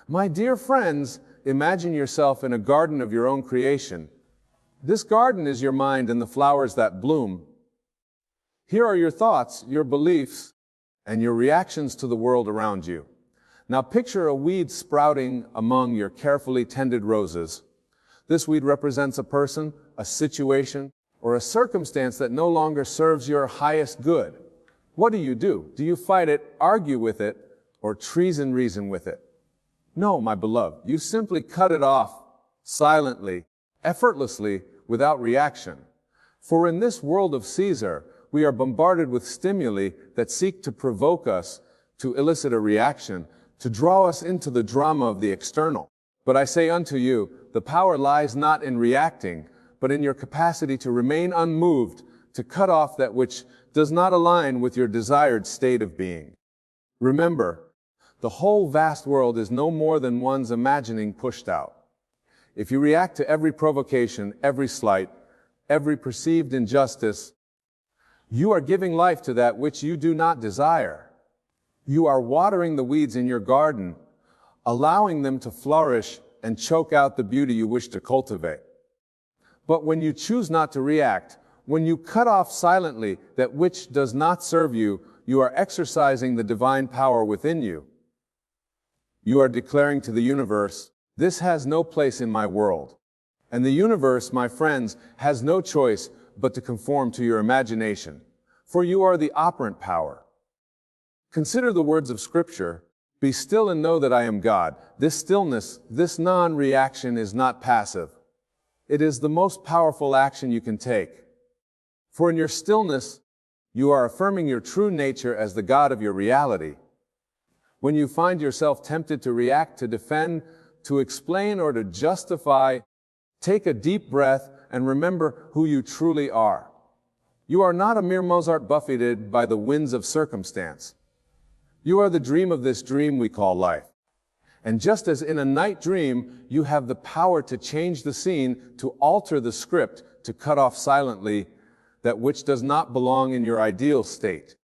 My dear friends, imagine yourself in a garden of your own creation. This garden is your mind and the flowers that bloom. Here are your thoughts, your beliefs, and your reactions to the world around you. Now picture a weed sprouting among your carefully tended roses. This weed represents a person, a situation, or a circumstance that no longer serves your highest good. What do? Do you fight it, argue with it, or treason reason with it? No, my beloved, you simply cut it off, silently, effortlessly, without reaction. For in this world of Caesar, we are bombarded with stimuli that seek to provoke us, to elicit a reaction, to draw us into the drama of the external. But I say unto you, the power lies not in reacting, but in your capacity to remain unmoved, to cut off that which does not align with your desired state of being. Remember, the whole vast world is no more than one's imagining pushed out. If you react to every provocation, every slight, every perceived injustice, you are giving life to that which you do not desire. You are watering the weeds in your garden, allowing them to flourish and choke out the beauty you wish to cultivate. But when you choose not to react, when you cut off silently that which does not serve you, you are exercising the divine power within you. You are declaring to the universe, this has no place in my world. And the universe, my friends, has no choice but to conform to your imagination. For you are the operant power. Consider the words of Scripture, be still and know that I am God. This stillness, this non-reaction is not passive. It is the most powerful action you can take. For in your stillness, you are affirming your true nature as the God of your reality. When you find yourself tempted to react, to defend, to explain, or to justify, take a deep breath and remember who you truly are. You are not a mere Mozart buffeted by the winds of circumstance. You are the dream of this dream we call life. And just as in a night dream, you have the power to change the scene, to alter the script, to cut off silently that which does not belong in your ideal state.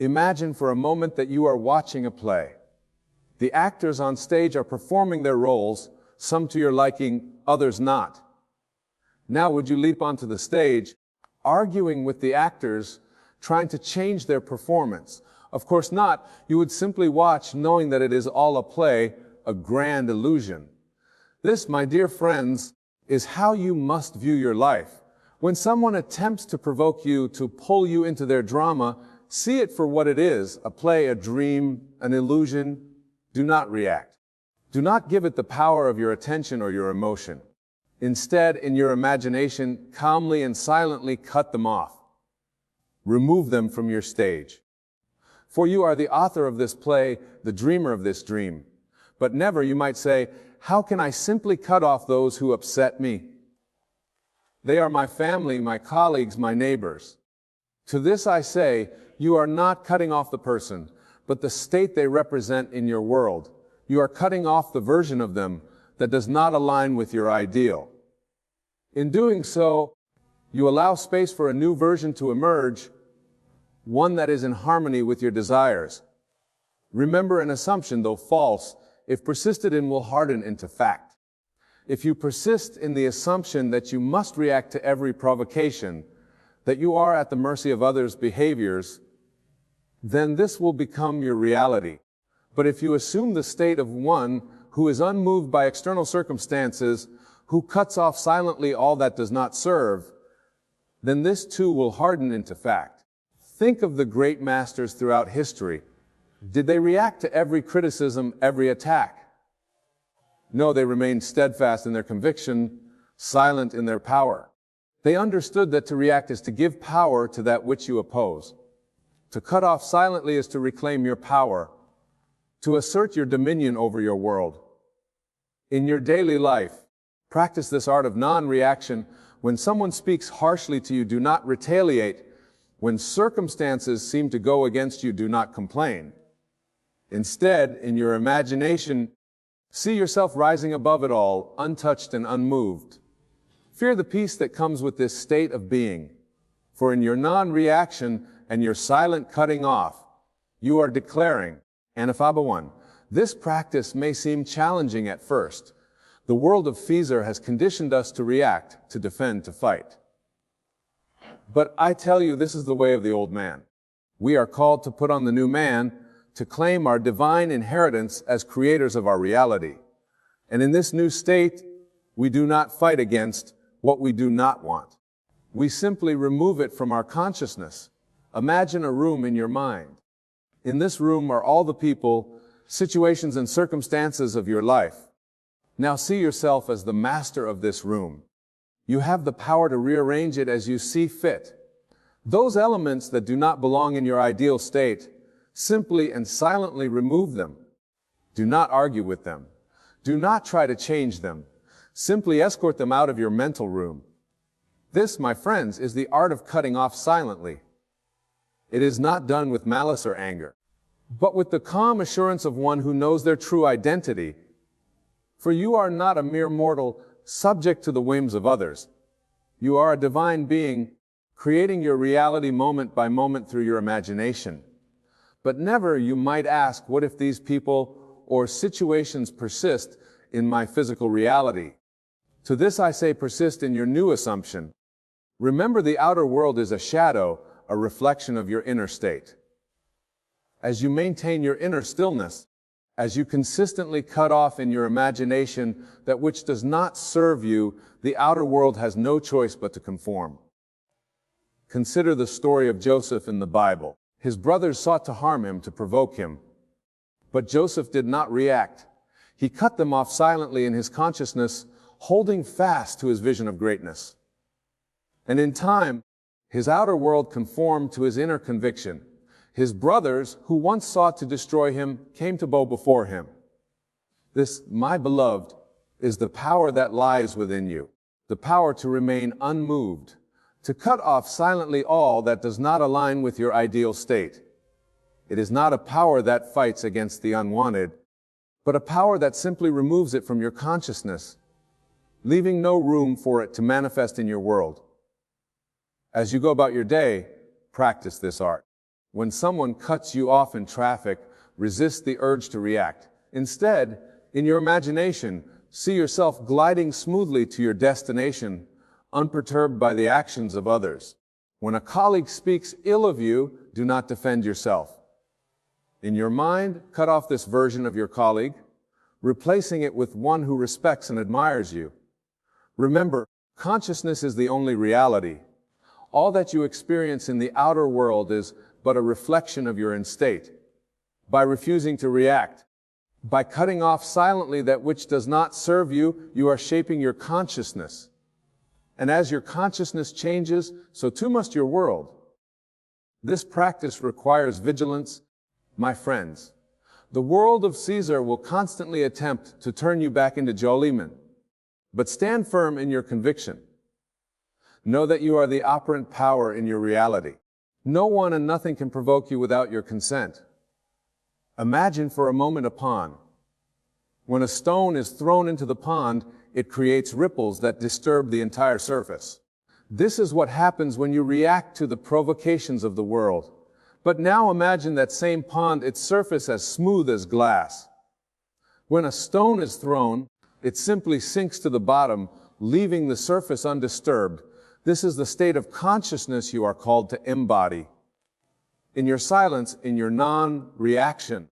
Imagine for a moment that you are watching a play. The actors on stage are performing their roles, some to your liking, others not. Now would you leap onto the stage, arguing with the actors, trying to change their performance? Of course not. You would simply watch, knowing that it is all a play, a grand illusion. This, my dear friends, is how you must view your life. When someone attempts to provoke you, to pull you into their drama, see it for what it is, a play, a dream, an illusion. Do not react. Do not give it the power of your attention or your emotion. Instead, in your imagination, calmly and silently cut them off. Remove them from your stage. For you are the author of this play, the dreamer of this dream. But never, you might say, how can I simply cut off those who upset me? They are my family, my colleagues, my neighbors. To this I say, you are not cutting off the person, but the state they represent in your world. You are cutting off the version of them that does not align with your ideal. In doing so, you allow space for a new version to emerge, one that is in harmony with your desires. Remember, an assumption, though false, if persisted in, will harden into fact. If you persist in the assumption that you must react to every provocation, that you are at the mercy of others' behaviors, then this will become your reality. But if you assume the state of one who is unmoved by external circumstances, who cuts off silently all that does not serve, then this too will harden into fact. Think of the great masters throughout history. Did they react to every criticism, every attack? No, they remained steadfast in their conviction, silent in their power. They understood that to react is to give power to that which you oppose. To cut off silently is to reclaim your power, to assert your dominion over your world. In your daily life, practice this art of non-reaction. When someone speaks harshly to you, do not retaliate. When circumstances seem to go against you, do not complain. Instead, in your imagination, see yourself rising above it all, untouched and unmoved. Fear the peace that comes with this state of being. For in your non-reaction and your silent cutting off, you are declaring, Anaphabawan, This practice may seem challenging at first. The world of fear has conditioned us to react, to defend, to fight. But I tell you, this is the way of the old man. We are called to put on the new man, to claim our divine inheritance as creators of our reality. And in this new state, we do not fight against what we do not want. We simply remove it from our consciousness. Imagine a room in your mind. In this room are all the people, situations, and circumstances of your life. Now see yourself as the master of this room. You have the power to rearrange it as you see fit. Those elements that do not belong in your ideal state, simply and silently remove them. Do not argue with them. Do not try to change them. Simply escort them out of your mental room. This, my friends, is the art of cutting off silently. It is not done with malice or anger, but with the calm assurance of one who knows their true identity. For you are not a mere mortal, subject to the whims of others. You are a divine being, creating your reality moment by moment through your imagination. But never, you might ask, what if these people or situations persist in my physical reality? To this I say, persist in your new assumption. Remember, the outer world is a shadow, a reflection of your inner state. As you maintain your inner stillness, as you consistently cut off in your imagination that which does not serve you, the outer world has no choice but to conform. Consider the story of Joseph in the Bible. His brothers sought to harm him, to provoke him. But Joseph did not react. He cut them off silently in his consciousness, holding fast to his vision of greatness. And in time, his outer world conformed to his inner conviction. His brothers, who once sought to destroy him, came to bow before him. This, my beloved, is the power that lies within you, the power to remain unmoved, to cut off silently all that does not align with your ideal state. It is not a power that fights against the unwanted, but a power that simply removes it from your consciousness, leaving no room for it to manifest in your world. As you go about your day, practice this art. When someone cuts you off in traffic, resist the urge to react. Instead, in your imagination, see yourself gliding smoothly to your destination, unperturbed by the actions of others. When a colleague speaks ill of you, do not defend yourself. In your mind, cut off this version of your colleague, replacing it with one who respects and admires you. Remember, consciousness is the only reality. All that you experience in the outer world is but a reflection of your inner state. By refusing to react, by cutting off silently that which does not serve you, you are shaping your consciousness. And as your consciousness changes, so too must your world. This practice requires vigilance, my friends. The world of Caesar will constantly attempt to turn you back into Joe Lehman. But stand firm in your conviction. Know that you are the operant power in your reality. No one and nothing can provoke you without your consent. Imagine for a moment a pond. When a stone is thrown into the pond, it creates ripples that disturb the entire surface. This is what happens when you react to the provocations of the world. But now imagine that same pond, its surface as smooth as glass. When a stone is thrown, it simply sinks to the bottom, leaving the surface undisturbed. This is the state of consciousness you are called to embody. In your silence, in your non-reaction,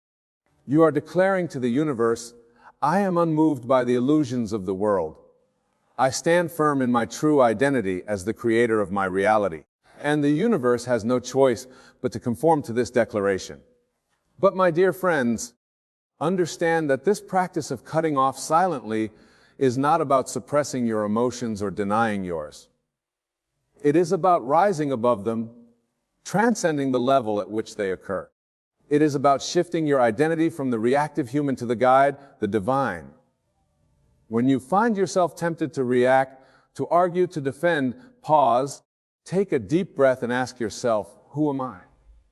you are declaring to the universe, I am unmoved by the illusions of the world. I stand firm in my true identity as the creator of my reality. And the universe has no choice but to conform to this declaration. But my dear friends, understand that this practice of cutting off silently is not about suppressing your emotions or denying yours. It is about rising above them, transcending the level at which they occur. It is about shifting your identity from the reactive human to the guide, the divine. When you find yourself tempted to react, to argue, to defend, pause, take a deep breath and ask yourself, who am I?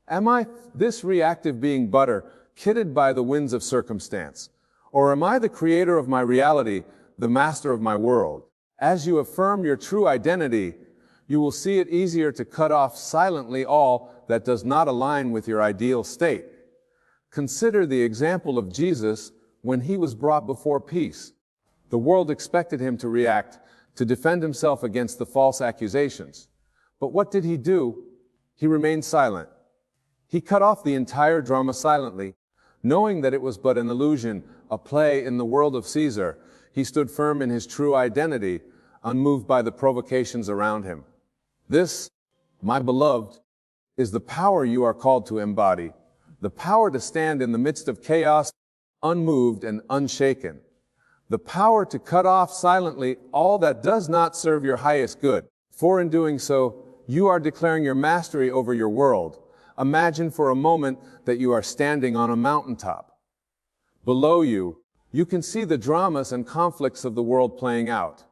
Am I this reactive being butter, kitted by the winds of circumstance? Or am I the creator of my reality, the master of my world? As you affirm your true identity, you will see it easier to cut off silently all that does not align with your ideal state. Consider the example of Jesus when he was brought before peace. The world expected him to react, to defend himself against the false accusations. But what did he do? He remained silent. He cut off the entire drama silently, knowing that it was but an illusion, a play in the world of Caesar. He stood firm in his true identity, unmoved by the provocations around him. This, my beloved, is the power you are called to embody, the power to stand in the midst of chaos, unmoved and unshaken, the power to cut off silently all that does not serve your highest good. For in doing so, you are declaring your mastery over your world. Imagine for a moment that you are standing on a mountaintop. Below you, you can see the dramas and conflicts of the world playing out.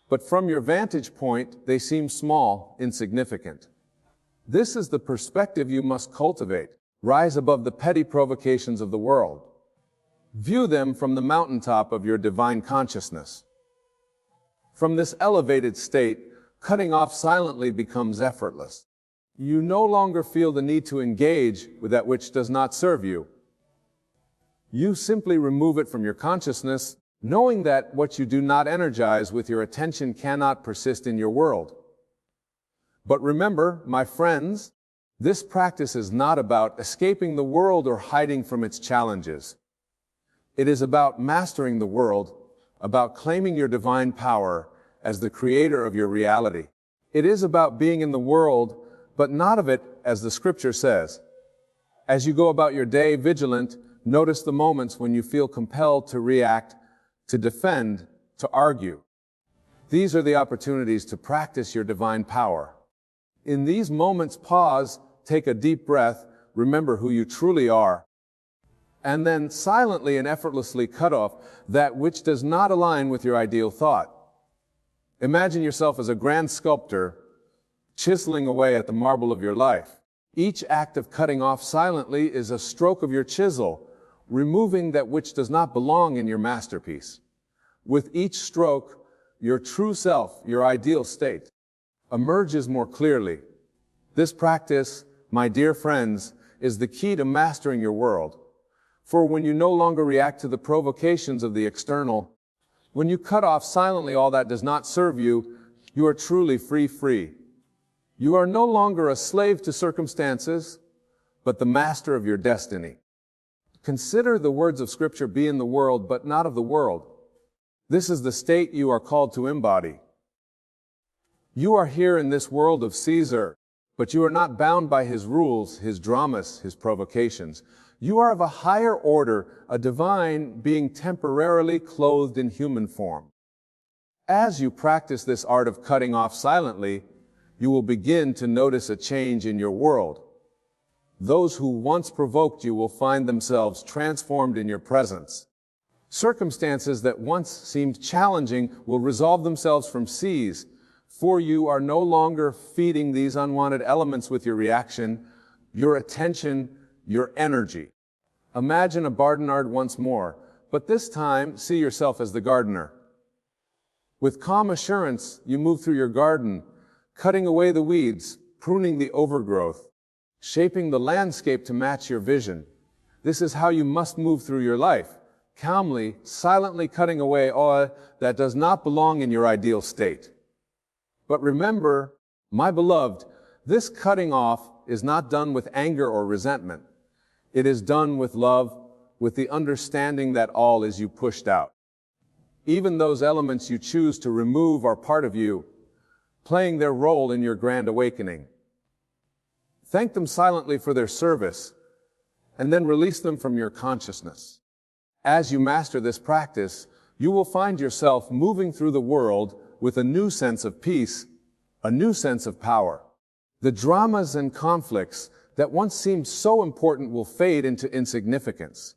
But from your vantage point, they seem small, insignificant. This is the perspective you must cultivate. Rise above the petty provocations of the world. View them from the mountaintop of your divine consciousness. From this elevated state, cutting off silently becomes effortless. You no longer feel the need to engage with that which does not serve you. You simply remove it from your consciousness, knowing that what you do not energize with your attention cannot persist in your world. But remember, my friends, this practice is not about escaping the world or hiding from its challenges. It is about mastering the world, about claiming your divine power as the creator of your reality. It is about being in the world, but not of it, as the scripture says. As you go about your day vigilant, notice the moments when you feel compelled to react, to defend, to argue. These are the opportunities to practice your divine power. In these moments, pause, take a deep breath, remember who you truly are, and then silently and effortlessly cut off that which does not align with your ideal thought. Imagine yourself as a grand sculptor, chiseling away at the marble of your life. Each act of cutting off silently is a stroke of your chisel, removing that which does not belong in your masterpiece. With each stroke, your true self, your ideal state, emerges more clearly. This practice, my dear friends, is the key to mastering your world. For when you no longer react to the provocations of the external, when you cut off silently all that does not serve you, you are truly free. You are no longer a slave to circumstances, but the master of your destiny. Consider the words of Scripture, be in the world, but not of the world. This is the state you are called to embody. You are here in this world of Caesar, but you are not bound by his rules, his dramas, his provocations. You are of a higher order, a divine being temporarily clothed in human form. As you practice this art of cutting off silently, you will begin to notice a change in your world. Those who once provoked you will find themselves transformed in your presence. Circumstances that once seemed challenging will resolve themselves from seas, for you are no longer feeding these unwanted elements with your reaction, your attention, your energy. Imagine a bardenard once more, but this time see yourself as the gardener. With calm assurance, you move through your garden, cutting away the weeds, pruning the overgrowth, shaping the landscape to match your vision. This is how you must move through your life, calmly, silently cutting away all that does not belong in your ideal state. But remember, my beloved, this cutting off is not done with anger or resentment. It is done with love, with the understanding that all is you pushed out. Even those elements you choose to remove are part of you, playing their role in your grand awakening. Thank them silently for their service, and then release them from your consciousness. As you master this practice, you will find yourself moving through the world with a new sense of peace, a new sense of power. The dramas and conflicts that once seemed so important will fade into insignificance.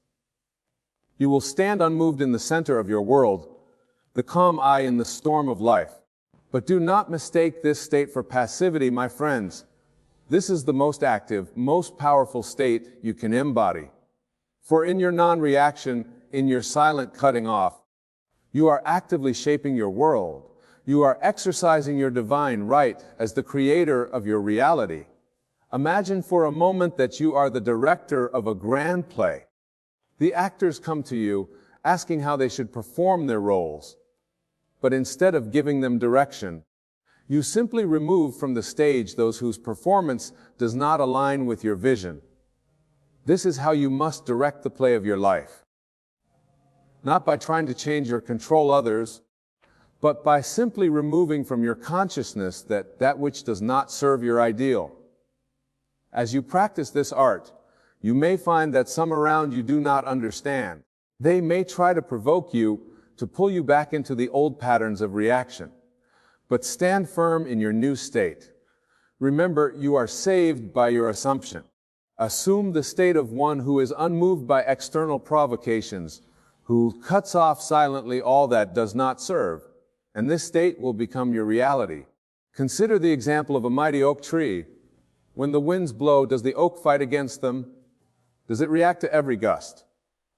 You will stand unmoved in the center of your world, the calm eye in the storm of life. But do not mistake this state for passivity, my friends. This is the most active, most powerful state you can embody. For in your non-reaction, in your silent cutting off, you are actively shaping your world. You are exercising your divine right as the creator of your reality. Imagine for a moment that you are the director of a grand play. The actors come to you, asking how they should perform their roles. But instead of giving them direction, you simply remove from the stage those whose performance does not align with your vision. This is how you must direct the play of your life. Not by trying to change or control others, but by simply removing from your consciousness that which does not serve your ideal. As you practice this art, you may find that some around you do not understand. They may try to provoke you, to pull you back into the old patterns of reaction. But stand firm in your new state. Remember, you are saved by your assumption. Assume the state of one who is unmoved by external provocations, who cuts off silently all that does not serve, and this state will become your reality. Consider the example of a mighty oak tree. When the winds blow, does the oak fight against them? Does it react to every gust?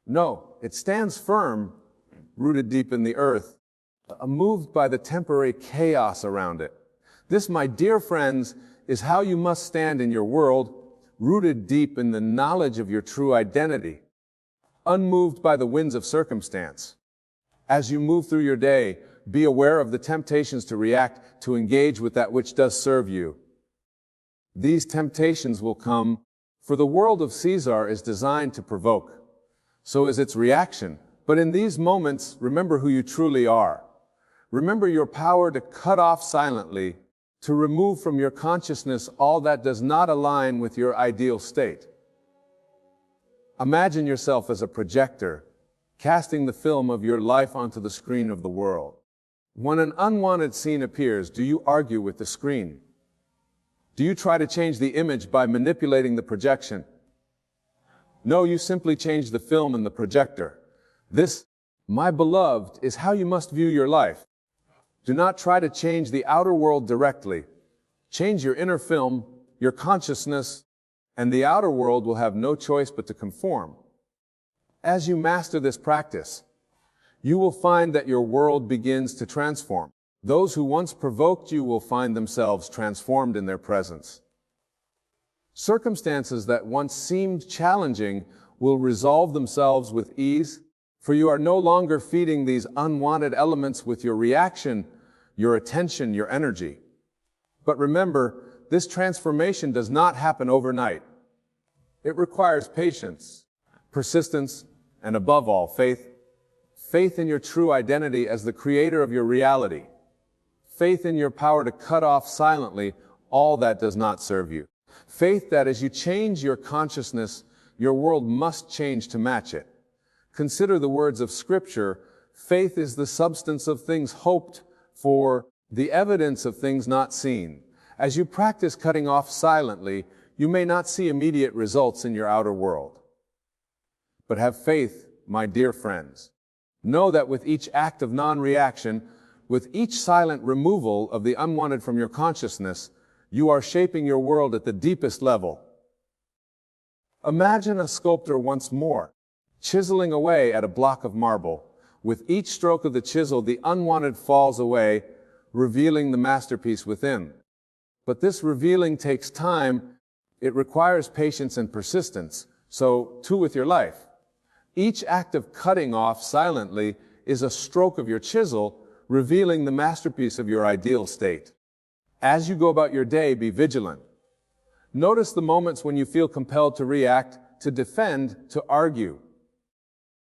No, it stands firm, rooted deep in the earth, unmoved by the temporary chaos around it. This, my dear friends, is how you must stand in your world, rooted deep in the knowledge of your true identity, unmoved by the winds of circumstance. As you move through your day, be aware of the temptations to react, to engage with that which does serve you. These temptations will come, for the world of Caesar is designed to provoke. So is its reaction. But in these moments, remember who you truly are. Remember your power to cut off silently, to remove from your consciousness all that does not align with your ideal state. Imagine yourself as a projector, casting the film of your life onto the screen of the world. When an unwanted scene appears, do you argue with the screen? Do you try to change the image by manipulating the projection? No, you simply change the film and the projector. This, my beloved, is how you must view your life. Do not try to change the outer world directly. Change your inner film, your consciousness, and the outer world will have no choice but to conform. As you master this practice, you will find that your world begins to transform. Those who once provoked you will find themselves transformed in their presence. Circumstances that once seemed challenging will resolve themselves with ease, for you are no longer feeding these unwanted elements with your reaction, your attention, your energy. But remember, this transformation does not happen overnight. It requires patience, persistence, and above all, faith. Faith in your true identity as the creator of your reality. Faith in your power to cut off silently all that does not serve you. Faith that as you change your consciousness, your world must change to match it. Consider the words of Scripture, faith is the substance of things hoped for, the evidence of things not seen. As you practice cutting off silently, you may not see immediate results in your outer world. But have faith, my dear friends. Know that with each act of non-reaction, with each silent removal of the unwanted from your consciousness, you are shaping your world at the deepest level. Imagine a sculptor once more, chiseling away at a block of marble. With each stroke of the chisel, the unwanted falls away, revealing the masterpiece within. But this revealing takes time. It requires patience and persistence. So, too with your life. Each act of cutting off silently is a stroke of your chisel, revealing the masterpiece of your ideal state. As you go about your day, be vigilant. Notice the moments when you feel compelled to react, to defend, to argue.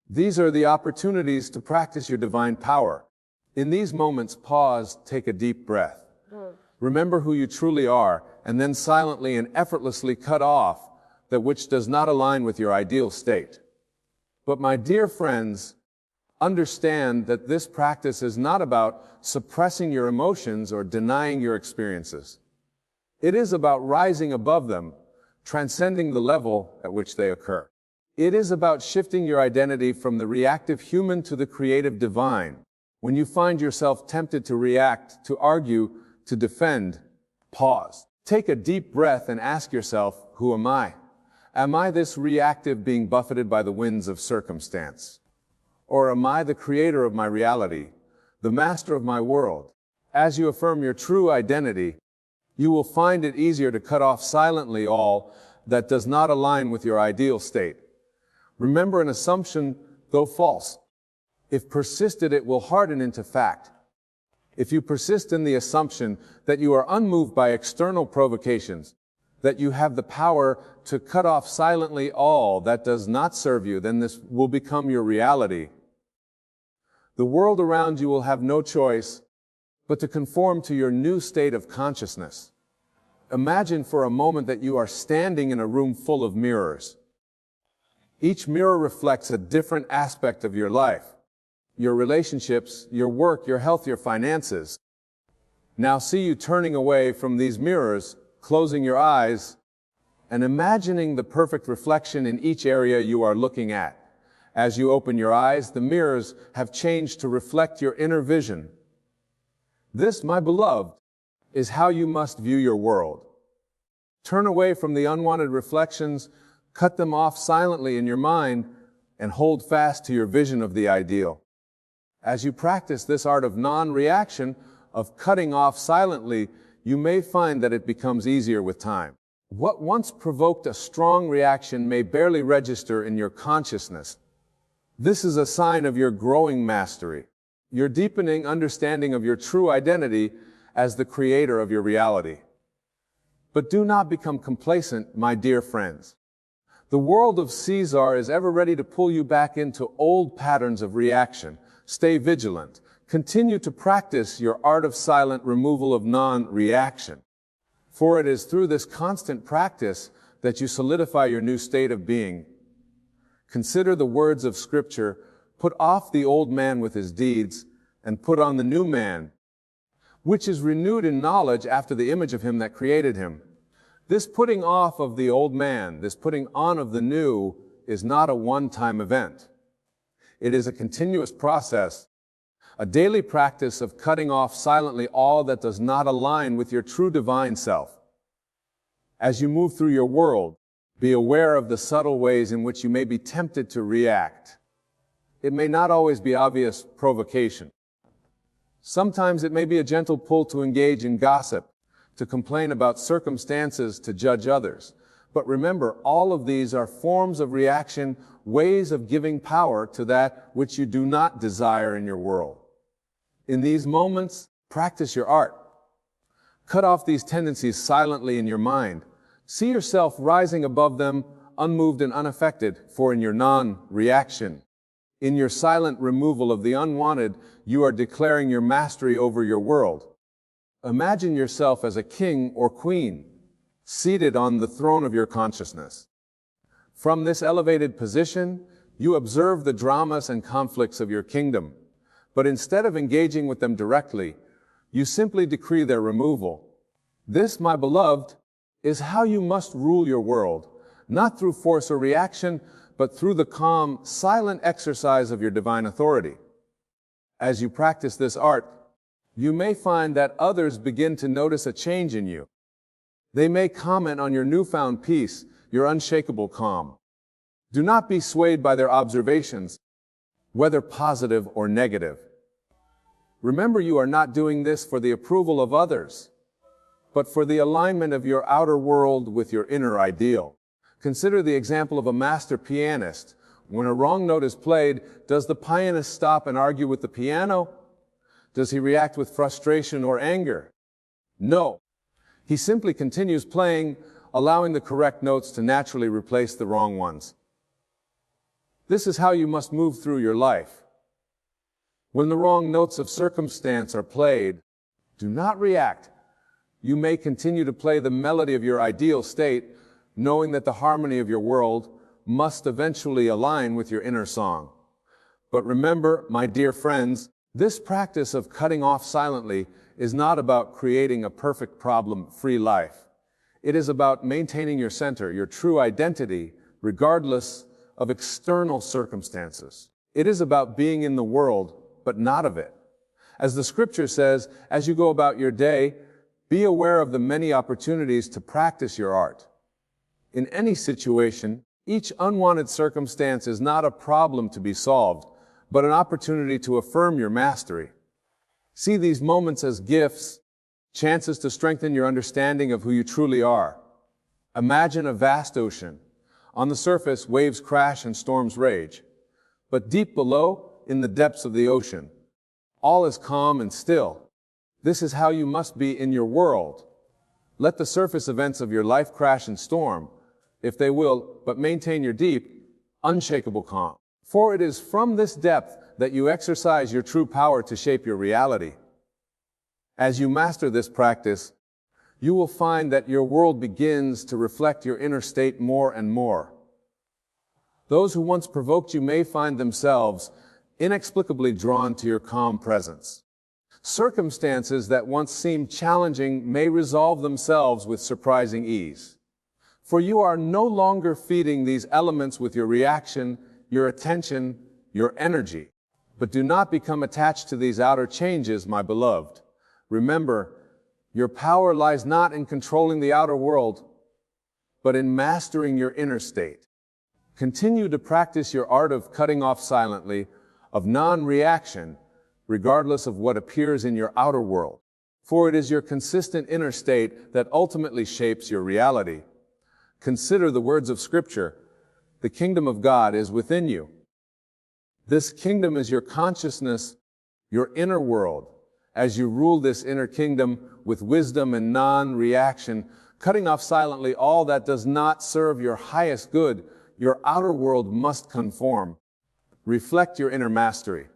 These are the opportunities to practice your divine power. In these moments, pause, take a deep breath. Remember who you truly are, and then silently and effortlessly cut off that which does not align with your ideal state. But my dear friends, understand that this practice is not about suppressing your emotions or denying your experiences. It is about rising above them, transcending the level at which they occur. It is about shifting your identity from the reactive human to the creative divine. When you find yourself tempted to react, to argue, to defend, pause. Take a deep breath and ask yourself, who am I? Am I this reactive being buffeted by the winds of circumstance? Or am I the creator of my reality, the master of my world? As you affirm your true identity, You will find it easier to cut off silently all that does not align with your ideal state. Remember, an assumption, though false, if persisted, it will harden into fact. If you persist in the assumption that you are unmoved by external provocations, that you have the power to cut off silently all that does not serve you, then this will become your reality. The world around you will have no choice but to conform to your new state of consciousness. Imagine for a moment that you are standing in a room full of mirrors. Each mirror reflects a different aspect of your life, your relationships, your work, your health, your finances. Now see you turning away from these mirrors, closing your eyes, and imagining the perfect reflection in each area you are looking at. As you open your eyes, the mirrors have changed to reflect your inner vision. This, my beloved, is how you must view your world. Turn away from the unwanted reflections, cut them off silently in your mind, and hold fast to your vision of the ideal. As you practice this art of non-reaction, of cutting off silently, you may find that it becomes easier with time. What once provoked a strong reaction may barely register in your consciousness. This is a sign of your growing mastery, your deepening understanding of your true identity as the creator of your reality. But do not become complacent, my dear friends. The world of Caesar is ever ready to pull you back into old patterns of reaction. Stay vigilant. Continue to practice your art of silent removal of non-reaction. For it is through this constant practice that you solidify your new state of being. Consider the words of Scripture, "Put off the old man with his deeds, and put on the new man, which is renewed in knowledge after the image of him that created him." This putting off of the old man, this putting on of the new, is not a one-time event. It is a continuous process, a daily practice of cutting off silently all that does not align with your true divine self. As you move through your world, be aware of the subtle ways in which you may be tempted to react. It may not always be obvious provocation. Sometimes it may be a gentle pull to engage in gossip, to complain about circumstances, to judge others. But remember, all of these are forms of reaction, ways of giving power to that which you do not desire in your world. In these moments, practice your art. Cut off these tendencies silently in your mind. See yourself rising above them, unmoved and unaffected, for in your non-reaction, in your silent removal of the unwanted, you are declaring your mastery over your world. Imagine yourself as a king or queen, seated on the throne of your consciousness. From this elevated position, you observe the dramas and conflicts of your kingdom. But instead of engaging with them directly, you simply decree their removal. This, my beloved, is how you must rule your world, not through force or reaction, but through the calm, silent exercise of your divine authority. As you practice this art, you may find that others begin to notice a change in you. They may comment on your newfound peace, your unshakable calm. Do not be swayed by their observations, whether positive or negative. Remember, you are not doing this for the approval of others, but for the alignment of your outer world with your inner ideal. Consider the example of a master pianist. When a wrong note is played, does the pianist stop and argue with the piano? Does he react with frustration or anger? No. He simply continues playing, allowing the correct notes to naturally replace the wrong ones. This is how you must move through your life. When the wrong notes of circumstance are played, do not react. You may continue to play the melody of your ideal state, knowing that the harmony of your world must eventually align with your inner song. But remember, my dear friends, this practice of cutting off silently is not about creating a perfect problem-free life. It is about maintaining your center, your true identity, regardless of external circumstances. It is about being in the world, but not of it. As the scripture says, as you go about your day, be aware of the many opportunities to practice your art. In any situation, each unwanted circumstance is not a problem to be solved, but an opportunity to affirm your mastery. See these moments as gifts, chances to strengthen your understanding of who you truly are. Imagine a vast ocean. On the surface, waves crash and storms rage. But deep below, in the depths of the ocean, all is calm and still. This is how you must be in your world. Let the surface events of your life crash and storm, if they will, but maintain your deep, unshakable calm. For it is from this depth that you exercise your true power to shape your reality. As you master this practice, you will find that your world begins to reflect your inner state more and more. Those who once provoked you may find themselves inexplicably drawn to your calm presence. Circumstances that once seemed challenging may resolve themselves with surprising ease. For you are no longer feeding these elements with your reaction, your attention, your energy. But do not become attached to these outer changes, my beloved. Remember, your power lies not in controlling the outer world, but in mastering your inner state. Continue to practice your art of cutting off silently, of non-reaction, regardless of what appears in your outer world. For it is your consistent inner state that ultimately shapes your reality. Consider the words of Scripture. The kingdom of God is within you. This kingdom is your consciousness, your inner world. As you rule this inner kingdom with wisdom and non-reaction, cutting off silently all that does not serve your highest good, your outer world must conform. Reflect your inner mastery.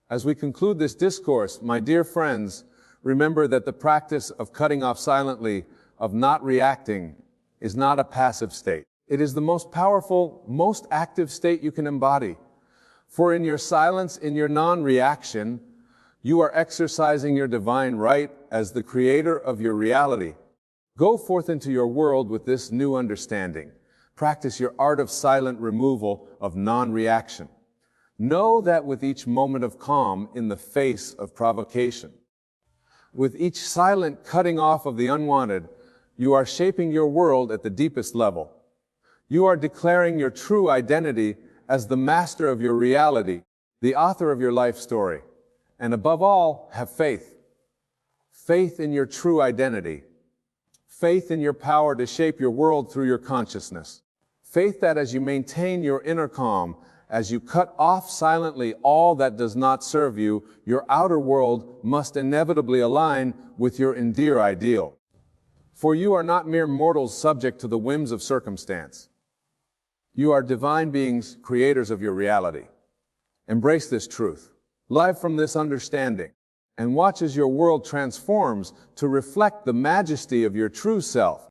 As we conclude this discourse, my dear friends, remember that the practice of cutting off silently, of not reacting, is not a passive state. It is the most powerful, most active state you can embody. For in your silence, in your non-reaction, you are exercising your divine right as the creator of your reality. Go forth into your world with this new understanding. Practice your art of silent removal, of non-reaction. Know that with each moment of calm in the face of provocation, with each silent cutting off of the unwanted, you are shaping your world at the deepest level. You are declaring your true identity as the master of your reality, the author of your life story. And above all, have faith. Faith in your true identity. Faith in your power to shape your world through your consciousness. Faith that as you maintain your inner calm, as you cut off silently all that does not serve you, your outer world must inevitably align with your inner ideal. For you are not mere mortals subject to the whims of circumstance. You are divine beings, creators of your reality. Embrace this truth. Live from this understanding, and watch as your world transforms to reflect the majesty of your true self.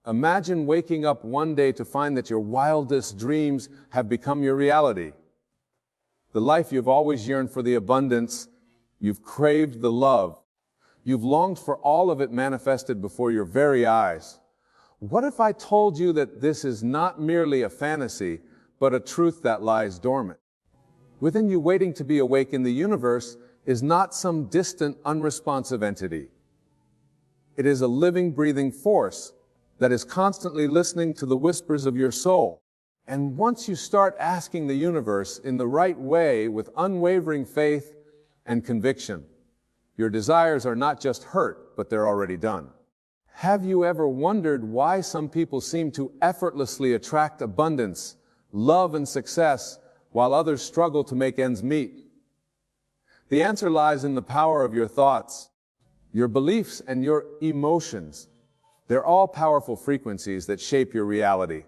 Imagine waking up one day to find that your wildest dreams have become your reality. The life you've always yearned for, the abundance, you've craved the love. You've longed for all of it manifested before your very eyes. What if I told you that this is not merely a fantasy, but a truth that lies dormant? Within you, waiting to be awake in the universe, is not some distant, unresponsive entity. It is a living, breathing force that is constantly listening to the whispers of your soul. And once you start asking the universe in the right way with unwavering faith and conviction, your desires are not just hurt, but they're already done. Have you ever wondered why some people seem to effortlessly attract abundance, love, and success, while others struggle to make ends meet? The answer lies in the power of your thoughts, your beliefs, and your emotions. They're all powerful frequencies that shape your reality.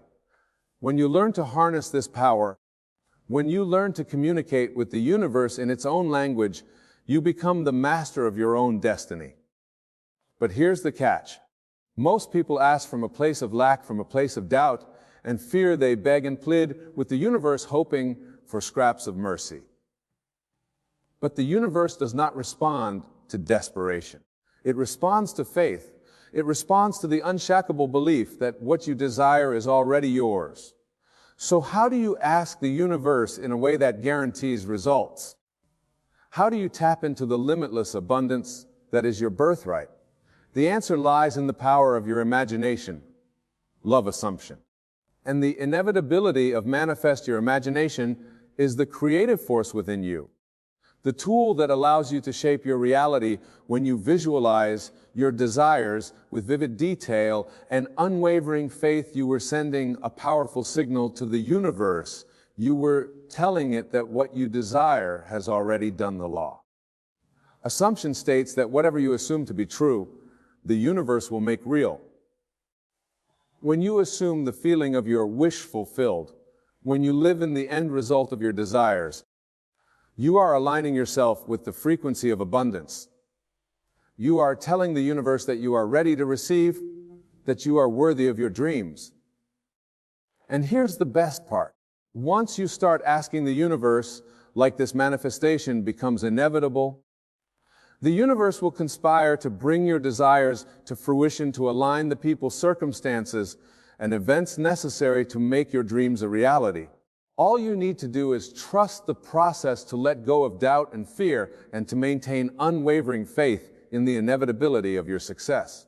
When you learn to harness this power, when you learn to communicate with the universe in its own language, you become the master of your own destiny. But here's the catch. Most people ask from a place of lack, from a place of doubt and fear. They beg and plead with the universe, hoping for scraps of mercy. But the universe does not respond to desperation. It responds to faith. It responds to the unshakable belief that what you desire is already yours. So how do you ask the universe in a way that guarantees results? How do you tap into the limitless abundance that is your birthright? The answer lies in the power of your imagination, love assumption. And the inevitability of manifest your imagination is the creative force within you. the tool that allows you to shape your reality when you visualize your desires with vivid detail and unwavering faith. You were sending a powerful signal to the universe. You were telling it that what you desire has already done the law. Assumption states that whatever you assume to be true, the universe will make real. When you assume the feeling of your wish fulfilled, when you live in the end result of your desires, you are aligning yourself with the frequency of abundance. You are telling the universe that you are ready to receive, that you are worthy of your dreams. And here's the best part. Once you start asking the universe, like this manifestation becomes inevitable, the universe will conspire to bring your desires to fruition, to align the people, circumstances, and events necessary to make your dreams a reality. All you need to do is trust the process, to let go of doubt and fear, and to maintain unwavering faith in the inevitability of your success.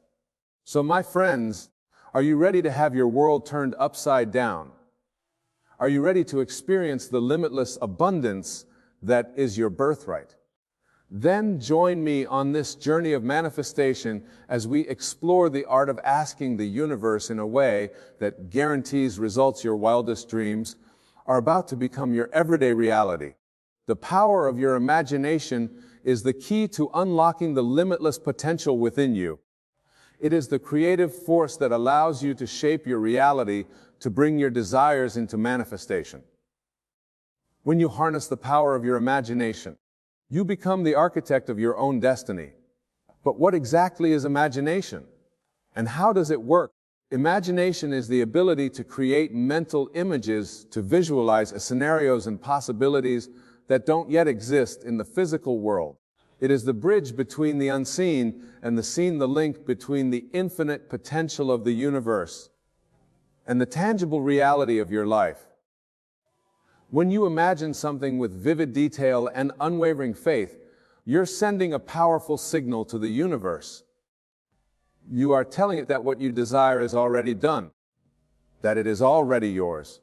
So my friends, are you ready to have your world turned upside down? Are you ready to experience the limitless abundance that is your birthright? Then join me on this journey of manifestation as we explore the art of asking the universe in a way that guarantees results. Your wildest dreams are about to become your everyday reality. The power of your imagination is the key to unlocking the limitless potential within you. It is the creative force that allows you to shape your reality, to bring your desires into manifestation. When you harness the power of your imagination, you become the architect of your own destiny. But what exactly is imagination? And how does it work? Imagination is the ability to create mental images, to visualize scenarios and possibilities that don't yet exist in the physical world. It is the bridge between the unseen and the seen, the link between the infinite potential of the universe and the tangible reality of your life. When you imagine something with vivid detail and unwavering faith, you're sending a powerful signal to the universe. You are telling it that what you desire is already done, that it is already yours.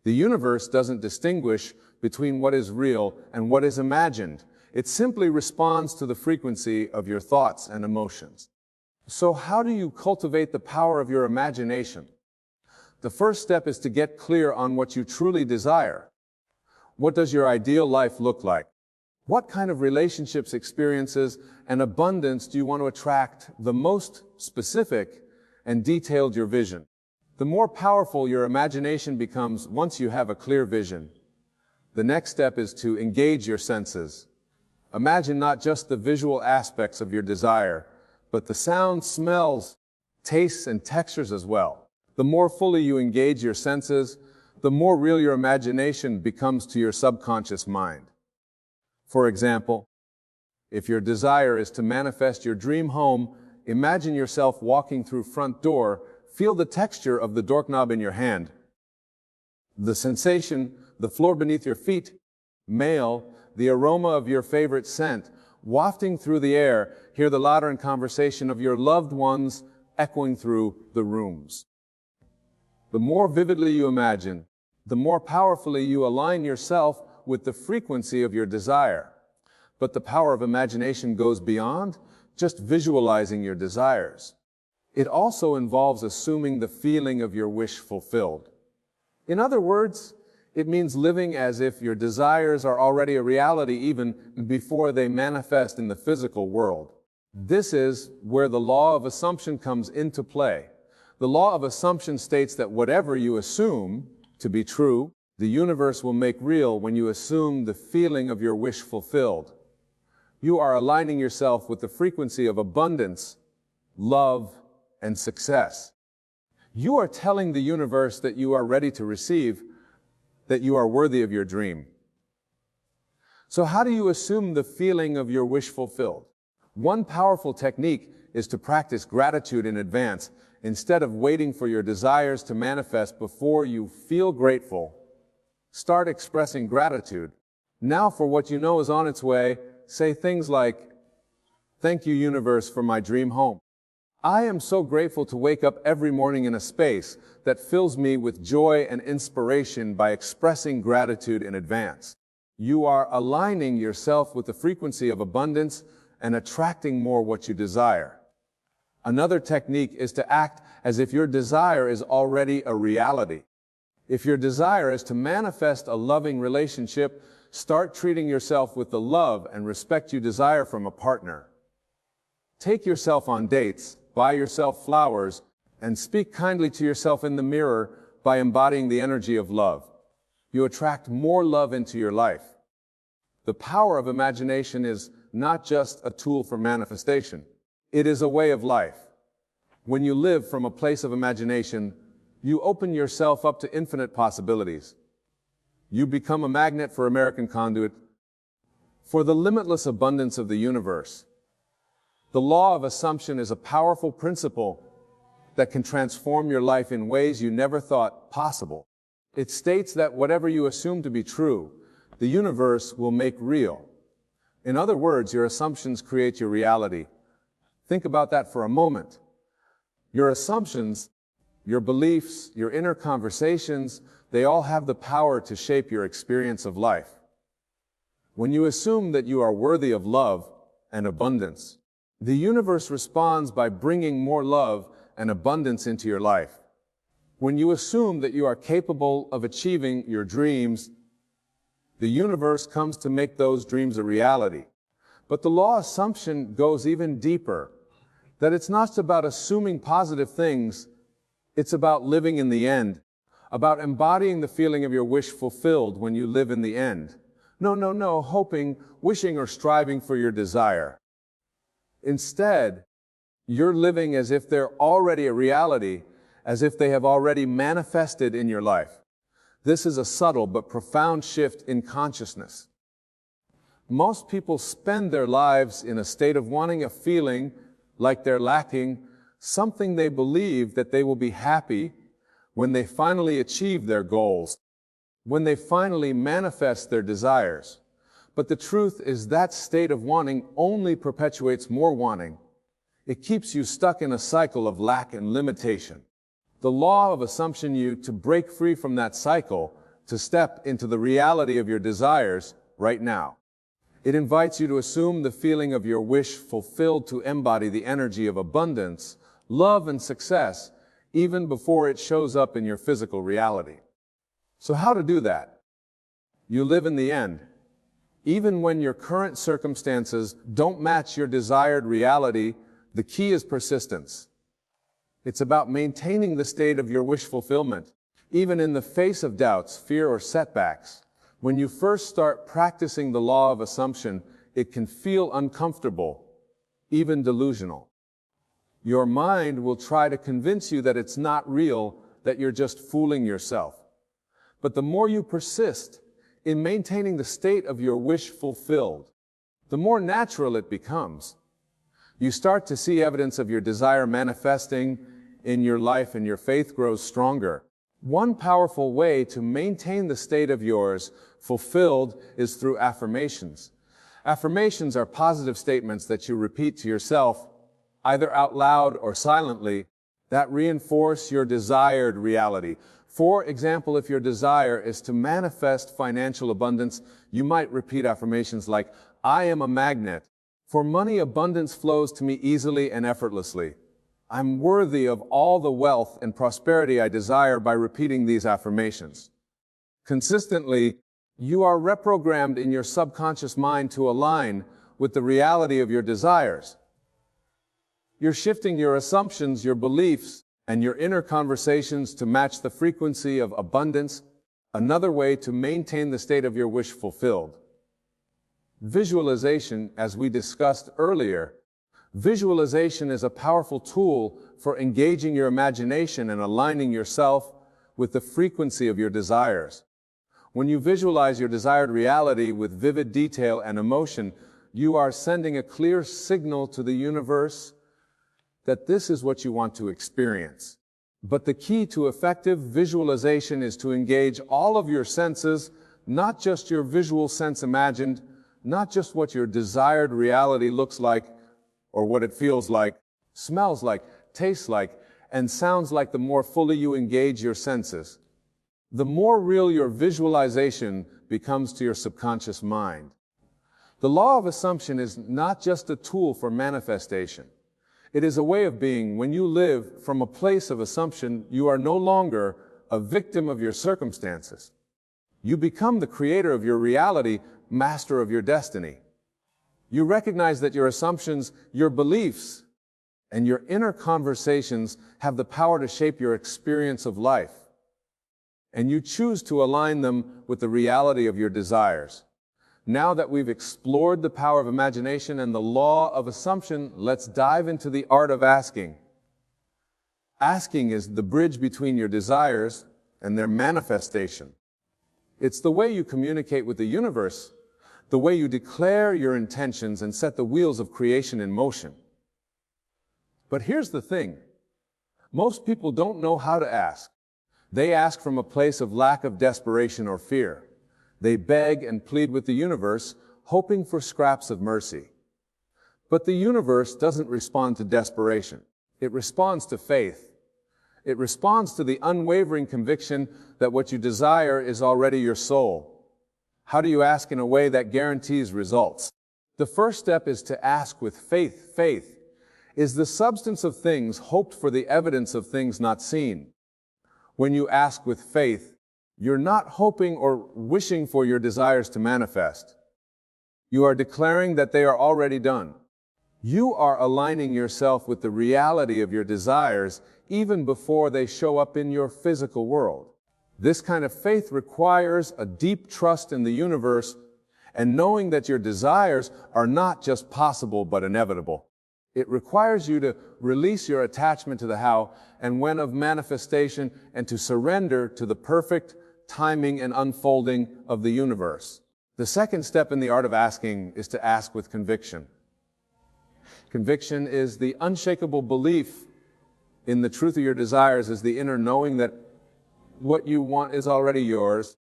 The universe doesn't distinguish between what is real and what is imagined. It simply responds to the frequency of your thoughts and emotions. So how do you cultivate the power of your imagination? The first step is to get clear on what you truly desire. What does your ideal life look like? What kind of relationships, experiences, and abundance do you want to attract? The most specific and detailed your vision, the more powerful your imagination becomes. Once you have a clear vision, the next step is to engage your senses. Imagine not just the visual aspects of your desire, but the sounds, smells, tastes, and textures as well. The more fully you engage your senses, the more real your imagination becomes to your subconscious mind. For example, if your desire is to manifest your dream home, imagine yourself walking through front door. Feel the texture of the doorknob in your hand, the sensation, the floor beneath your feet. Smell the aroma of your favorite scent wafting through the air. Hear the laughter and conversation of your loved ones echoing through the rooms. The more vividly you imagine, the more powerfully you align yourself with the frequency of your desire. But the power of imagination goes beyond just visualizing your desires. It also involves assuming the feeling of your wish fulfilled. In other words, it means living as if your desires are already a reality even before they manifest in the physical world. This is where the law of assumption comes into play. The law of assumption states that whatever you assume to be true, the universe will make real. When you assume the feeling of your wish fulfilled, you are aligning yourself with the frequency of abundance, love, and success. You are telling the universe that you are ready to receive, that you are worthy of your dream. So how do you assume the feeling of your wish fulfilled? One powerful technique is to practice gratitude in advance. Instead of waiting for your desires to manifest before you feel grateful, start expressing gratitude. Now for what you know is on its way, say things like, "Thank you, universe, for my dream home. I am so grateful to wake up every morning in a space that fills me with joy and inspiration." By expressing gratitude in advance, You are aligning yourself with the frequency of abundance and attracting more what you desire. Another technique is to act as if your desire is already a reality. If your desire is to manifest a loving relationship, start treating yourself with the love and respect you desire from a partner. Take yourself on dates, buy yourself flowers, and speak kindly to yourself in the mirror by embodying the energy of love. You attract more love into your life. The power of imagination is not just a tool for manifestation. It is a way of life. When you live from a place of imagination, you open yourself up to infinite possibilities. You become a magnet for American conduit, for the limitless abundance of the universe. The law of assumption is a powerful principle that can transform your life in ways you never thought possible. It states that whatever you assume to be true, the universe will make real. In other words, your assumptions create your reality. Think about that for a moment. Your assumptions, your beliefs, your inner conversations, they all have the power to shape your experience of life. When you assume that you are worthy of love and abundance, the universe responds by bringing more love and abundance into your life. When you assume that you are capable of achieving your dreams, the universe comes to make those dreams a reality. But the law of assumption goes even deeper, that it's not about assuming positive things, it's about living in the end, about embodying the feeling of your wish fulfilled when you live in the end. No, hoping, wishing, or striving for your desire. Instead, you're living as if they're already a reality, as if they have already manifested in your life. This is a subtle but profound shift in consciousness. Most people spend their lives in a state of wanting a feeling like they're lacking something they believe that they will be happy when they finally achieve their goals, when they finally manifest their desires. But the truth is that state of wanting only perpetuates more wanting. It keeps you stuck in a cycle of lack and limitation. The law of assumption you to break free from that cycle, to step into the reality of your desires right now. It invites you to assume the feeling of your wish fulfilled, to embody the energy of abundance, love, and success, even before it shows up in your physical reality. So how to do that? You live in the end. Even when your current circumstances don't match your desired reality, the key is persistence. It's about maintaining the state of your wish fulfillment, even in the face of doubts, fear, or setbacks. When you first start practicing the law of assumption, it can feel uncomfortable, even delusional. Your mind will try to convince you that it's not real, that you're just fooling yourself. But the more you persist in maintaining the state of your wish fulfilled, the more natural it becomes. You start to see evidence of your desire manifesting in your life, and your faith grows stronger. One powerful way to maintain the state of yours fulfilled is through affirmations. Affirmations are positive statements that you repeat to yourself, either out loud or silently, that reinforce your desired reality. For example, if your desire is to manifest financial abundance, you might repeat affirmations like, "I am a magnet. For money, abundance flows to me easily and effortlessly. I'm worthy of all the wealth and prosperity I desire," by repeating these affirmations. Consistently, you are reprogrammed in your subconscious mind to align with the reality of your desires. You're shifting your assumptions, your beliefs, and your inner conversations to match the frequency of abundance. Another way to maintain the state of your wish fulfilled. Visualization, as we discussed earlier. Visualization is a powerful tool for engaging your imagination and aligning yourself with the frequency of your desires. When you visualize your desired reality with vivid detail and emotion, you are sending a clear signal to the universe that this is what you want to experience. But the key to effective visualization is to engage all of your senses, not just your visual sense imagined, not just what your desired reality looks like, or what it feels like, smells like, tastes like, and sounds like. The more fully you engage your senses, the more real your visualization becomes to your subconscious mind. The law of assumption is not just a tool for manifestation. It is a way of being. When you live from a place of assumption, you are no longer a victim of your circumstances. You become the creator of your reality, master of your destiny. You recognize that your assumptions, your beliefs, and your inner conversations have the power to shape your experience of life. And you choose to align them with the reality of your desires. Now that we've explored the power of imagination and the law of assumption, let's dive into the art of asking. Asking is the bridge between your desires and their manifestation. It's the way you communicate with the universe, the way you declare your intentions and set the wheels of creation in motion. But here's the thing. Most people don't know how to ask. They ask from a place of lack of desperation or fear. They beg and plead with the universe, hoping for scraps of mercy. But the universe doesn't respond to desperation. It responds to faith. It responds to the unwavering conviction that what you desire is already your soul. How do you ask in a way that guarantees results? The first step is to ask with faith. Faith is the substance of things hoped for, the evidence of things not seen. When you ask with faith, you're not hoping or wishing for your desires to manifest. You are declaring that they are already done. You are aligning yourself with the reality of your desires even before they show up in your physical world. This kind of faith requires a deep trust in the universe and knowing that your desires are not just possible but inevitable. It requires you to release your attachment to the how and when of manifestation and to surrender to the perfect timing and unfolding of the universe. The second step in the art of asking is to ask with conviction. Conviction is the unshakable belief in the truth of your desires, is the inner knowing that what you want is already yours,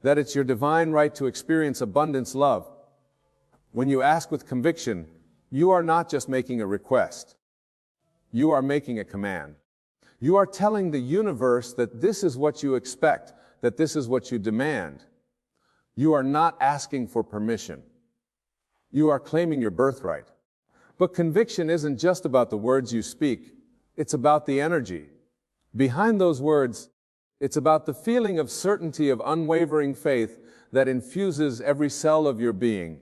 that it's your divine right to experience abundance love. When you ask with conviction, you are not just making a request. You are making a command. You are telling the universe that this is what you expect, that this is what you demand. You are not asking for permission. You are claiming your birthright. But conviction isn't just about the words you speak. It's about the energy. Behind those words, it's about the feeling of certainty, of unwavering faith that infuses every cell of your being.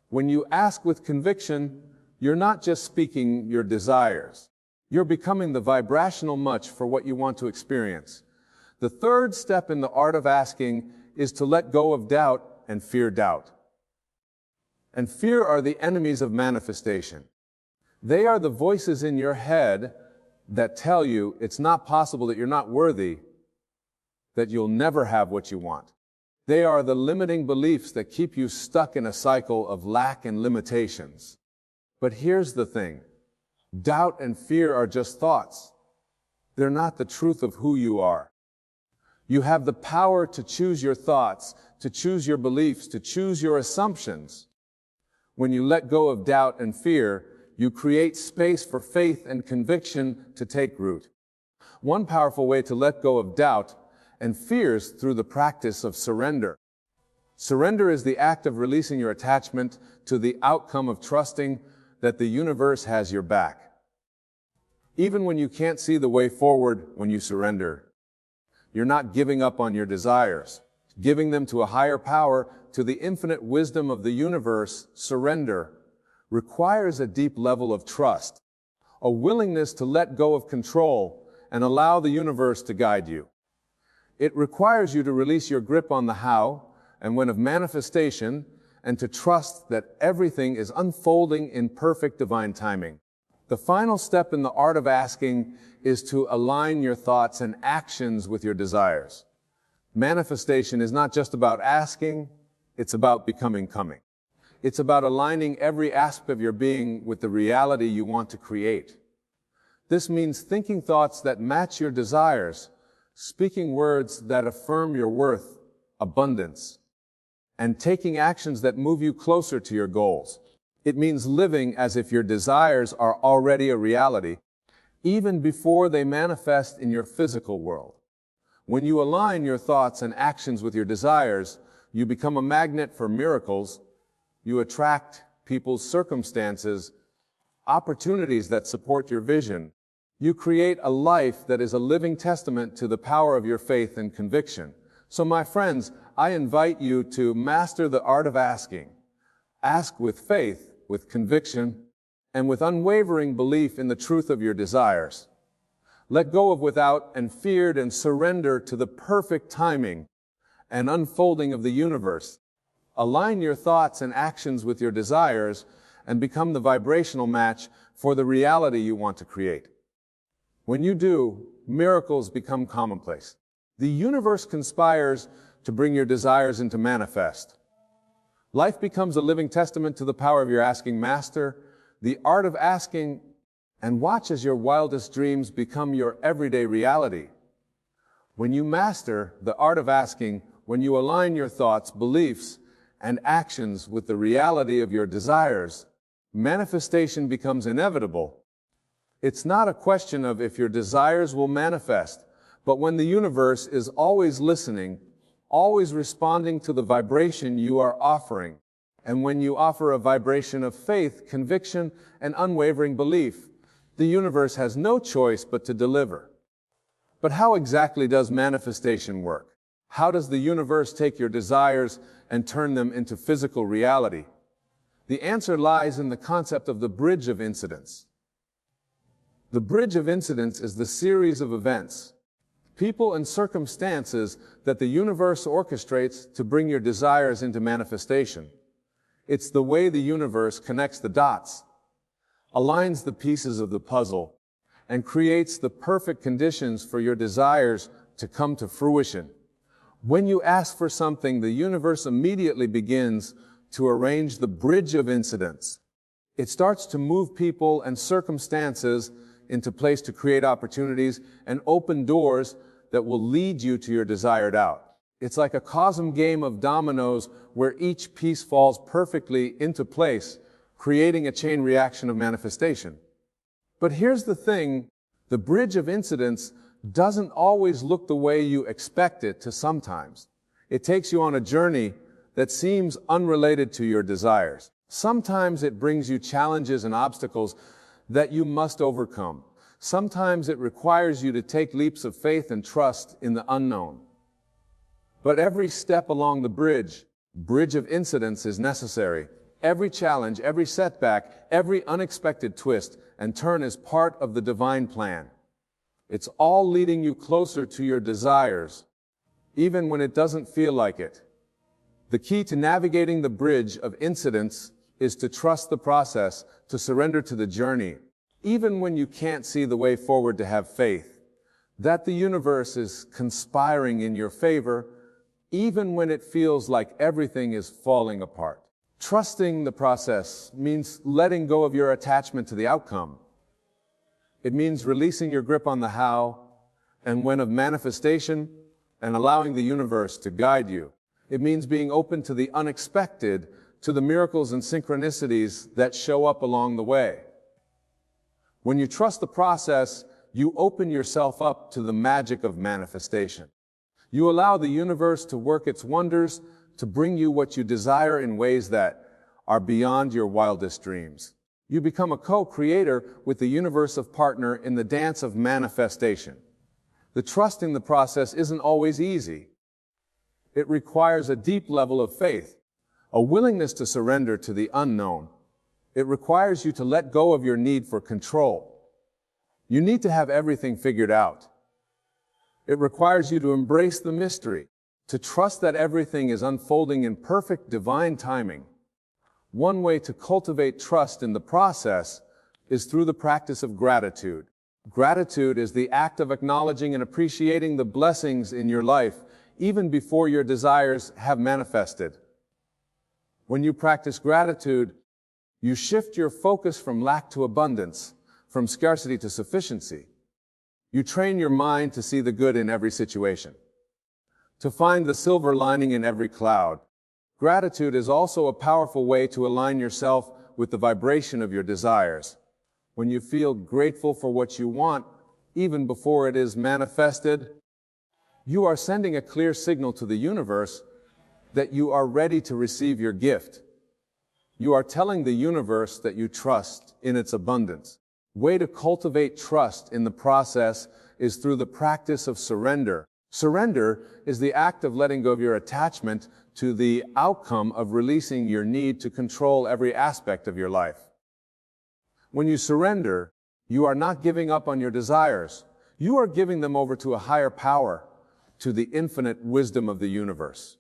When you ask with conviction, you're not just speaking your desires. You're becoming the vibrational match for what you want to experience. The third step in the art of asking is to let go of doubt and fear. Doubt and fear are the enemies of manifestation. They are the voices in your head that tell you it's not possible, that you're not worthy, that you'll never have what you want. They are the limiting beliefs that keep you stuck in a cycle of lack and limitations. But here's the thing. Doubt and fear are just thoughts. They're not the truth of who you are. You have the power to choose your thoughts, to choose your beliefs, to choose your assumptions. When you let go of doubt and fear, you create space for faith and conviction to take root. One powerful way to let go of doubt and fears through the practice of surrender. Surrender is the act of releasing your attachment to the outcome, of trusting that the universe has your back. Even when you can't see the way forward, when you surrender, you're not giving up on your desires, giving them to a higher power, to the infinite wisdom of the universe. Surrender requires a deep level of trust, a willingness to let go of control and allow the universe to guide you. It requires you to release your grip on the how and when of manifestation and to trust that everything is unfolding in perfect divine timing. The final step in the art of asking is to align your thoughts and actions with your desires. Manifestation is not just about asking, it's about becoming. It's about aligning every aspect of your being with the reality you want to create. This means thinking thoughts that match your desires, speaking words that affirm your worth, abundance, and taking actions that move you closer to your goals. It means living as if your desires are already a reality, even before they manifest in your physical world. When you align your thoughts and actions with your desires, You become a magnet for miracles. You attract people's circumstances, opportunities that support your vision. You create a life that is a living testament to the power of your faith and conviction. So my friends, I invite you to master the art of asking. Ask with faith, with conviction, and with unwavering belief in the truth of your desires. Let go of without and feared and surrender to the perfect timing and unfolding of the universe. Align your thoughts and actions with your desires and become the vibrational match for the reality you want to create. When you do, miracles become commonplace. The universe conspires to bring your desires into manifest. Life becomes a living testament to the power of your asking. Master the art of asking and watch as your wildest dreams become your everyday reality. When you master the art of asking, when you align your thoughts, beliefs, and actions with the reality of your desires, manifestation becomes inevitable. It's not a question of if your desires will manifest, but when the universe is always listening, always responding to the vibration you are offering. And when you offer a vibration of faith, conviction, and unwavering belief, the universe has no choice but to deliver. But how exactly does manifestation work? How does the universe take your desires and turn them into physical reality? The answer lies in the concept of the bridge of incidents. The bridge of incidents is the series of events, people and circumstances that the universe orchestrates to bring your desires into manifestation. It's the way the universe connects the dots, aligns the pieces of the puzzle, and creates the perfect conditions for your desires to come to fruition. When you ask for something, the universe immediately begins to arrange the bridge of incidents. It starts to move people and circumstances into place to create opportunities and open doors that will lead you to your desired out. It's like a cosmic game of dominoes where each piece falls perfectly into place, creating a chain reaction of manifestation. But here's the thing, the bridge of incidents doesn't always look the way you expect it to sometimes. It takes you on a journey that seems unrelated to your desires. Sometimes it brings you challenges and obstacles that you must overcome. Sometimes it requires you to take leaps of faith and trust in the unknown. But every step along the bridge of incidents is necessary. Every challenge, every setback, every unexpected twist and turn is part of the divine plan. It's all leading you closer to your desires, even when it doesn't feel like it. The key to navigating the bridge of incidents is to trust the process, to surrender to the journey, even when you can't see the way forward, to have faith that the universe is conspiring in your favor, even when it feels like everything is falling apart. Trusting the process means letting go of your attachment to the outcome. It means releasing your grip on the how and when of manifestation and allowing the universe to guide you. It means being open to the unexpected, to the miracles and synchronicities that show up along the way. When you trust the process, you open yourself up to the magic of manifestation. You allow the universe to work its wonders to bring you what you desire in ways that are beyond your wildest dreams. You become a co-creator with the universe of partner in the dance of manifestation. The trusting the process isn't always easy. It requires a deep level of faith, a willingness to surrender to the unknown. It requires you to let go of your need for control. You need to have everything figured out. It requires you to embrace the mystery, to trust that everything is unfolding in perfect divine timing. One way to cultivate trust in the process is through the practice of gratitude. Gratitude is the act of acknowledging and appreciating the blessings in your life, even before your desires have manifested. When you practice gratitude, you shift your focus from lack to abundance, from scarcity to sufficiency. You train your mind to see the good in every situation, to find the silver lining in every cloud. Gratitude is also a powerful way to align yourself with the vibration of your desires. When you feel grateful for what you want, even before it is manifested, you are sending a clear signal to the universe that you are ready to receive your gift. You are telling the universe that you trust in its abundance. Way to cultivate trust in the process is through the practice of surrender. Surrender is the act of letting go of your attachment to the outcome of releasing your need to control every aspect of your life. When you surrender, you are not giving up on your desires. You are giving them over to a higher power, to the infinite wisdom of the universe.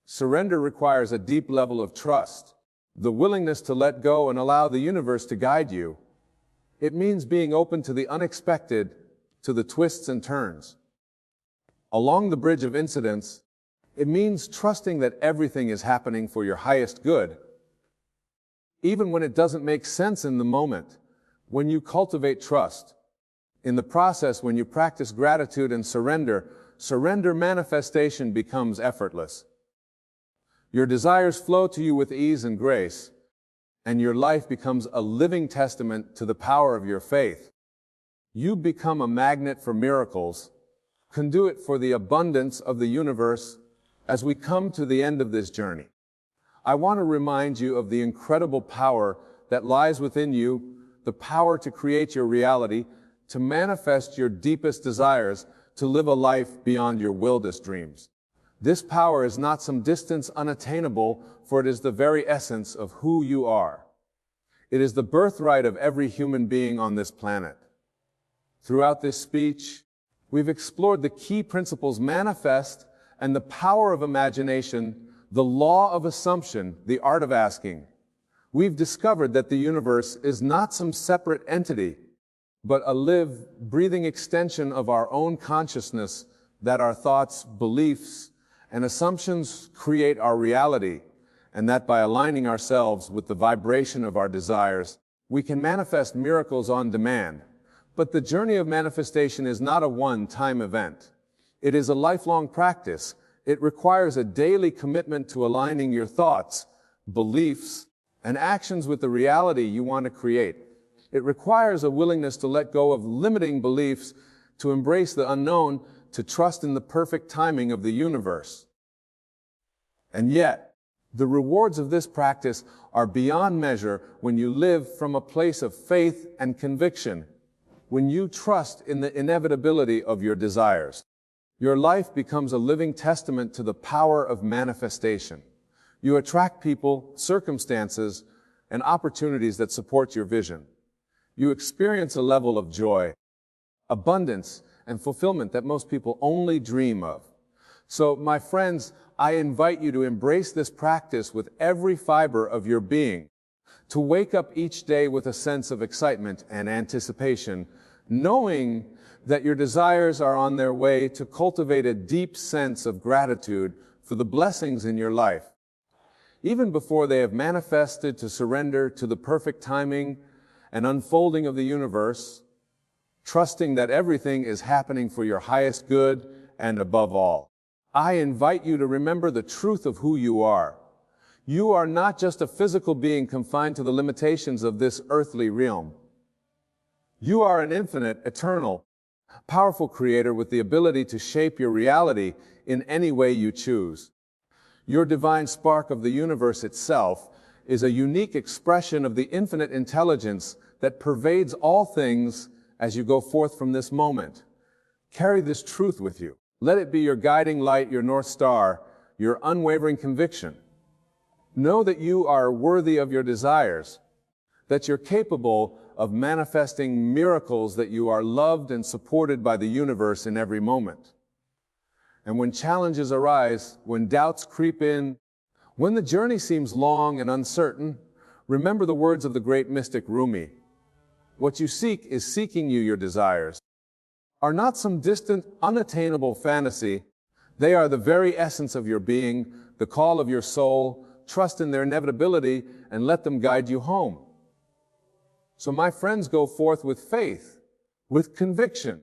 Surrender requires a deep level of trust, the willingness to let go and allow the universe to guide you. It means being open to the unexpected, to the twists and turns. Along the bridge of incidents, it means trusting that everything is happening for your highest good. Even when it doesn't make sense in the moment, when you cultivate trust, in the process, when you practice gratitude and surrender, manifestation becomes effortless. Your desires flow to you with ease and grace, and your life becomes a living testament to the power of your faith. You become a magnet for miracles, conduit for the abundance of the universe. As we come to the end of this journey, I want to remind you of the incredible power that lies within you, the power to create your reality, to manifest your deepest desires, to live a life beyond your wildest dreams. This power is not some distance unattainable, for it is the very essence of who you are. It is the birthright of every human being on this planet. Throughout this speech, we've explored the key principles manifest and the power of imagination, the law of assumption, the art of asking. We've discovered that the universe is not some separate entity, but a live, breathing extension of our own consciousness, that our thoughts, beliefs, and assumptions create our reality, and that by aligning ourselves with the vibration of our desires, we can manifest miracles on demand. But the journey of manifestation is not a one-time event. It is a lifelong practice. It requires a daily commitment to aligning your thoughts, beliefs, and actions with the reality you want to create. It requires a willingness to let go of limiting beliefs, to embrace the unknown, to trust in the perfect timing of the universe. And yet, the rewards of this practice are beyond measure when you live from a place of faith and conviction, when you trust in the inevitability of your desires. Your life becomes a living testament to the power of manifestation. You attract people, circumstances, and opportunities that support your vision. You experience a level of joy, abundance, and fulfillment that most people only dream of. So, my friends, I invite you to embrace this practice with every fiber of your being, to wake up each day with a sense of excitement and anticipation, knowing that your desires are on their way, to cultivate a deep sense of gratitude for the blessings in your life. Even before they have manifested, to surrender to the perfect timing and unfolding of the universe, trusting that everything is happening for your highest good and above all. I invite you to remember the truth of who you are. You are not just a physical being confined to the limitations of this earthly realm. You are an infinite, eternal, powerful creator with the ability to shape your reality in any way you choose. Your divine spark of the universe itself is a unique expression of the infinite intelligence that pervades all things as you go forth from this moment. Carry this truth with you. Let it be your guiding light, your North Star, your unwavering conviction. Know that you are worthy of your desires, that you're capable of manifesting miracles, that you are loved and supported by the universe in every moment. And when challenges arise, when doubts creep in, when the journey seems long and uncertain, remember the words of the great mystic Rumi. What you seek is seeking you. Your desires are not some distant, unattainable fantasy. They are the very essence of your being, the call of your soul. Trust in their inevitability and let them guide you home. So my friends, go forth with faith, with conviction,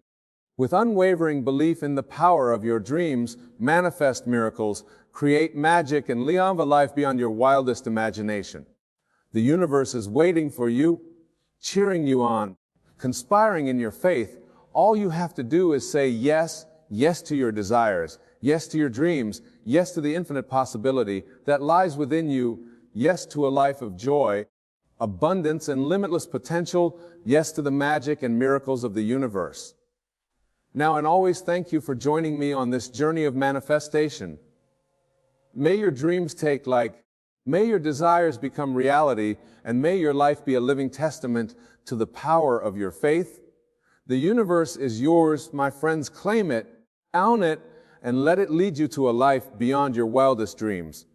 with unwavering belief in the power of your dreams. Manifest miracles, create magic, and live a life beyond your wildest imagination. The universe is waiting for you, cheering you on, conspiring in your faith. All you have to do is say yes, yes to your desires, Yes to your dreams. Yes to the infinite possibility that lies within you. Yes to a life of joy, abundance, and limitless potential. Yes to the magic and miracles of the universe. Now and always, thank you for joining me on this journey of manifestation. May your dreams take flight. May your desires become reality, and may your life be a living testament to the power of your faith. The universe is yours, my friends. Claim it, own it, and let it lead you to a life beyond your wildest dreams.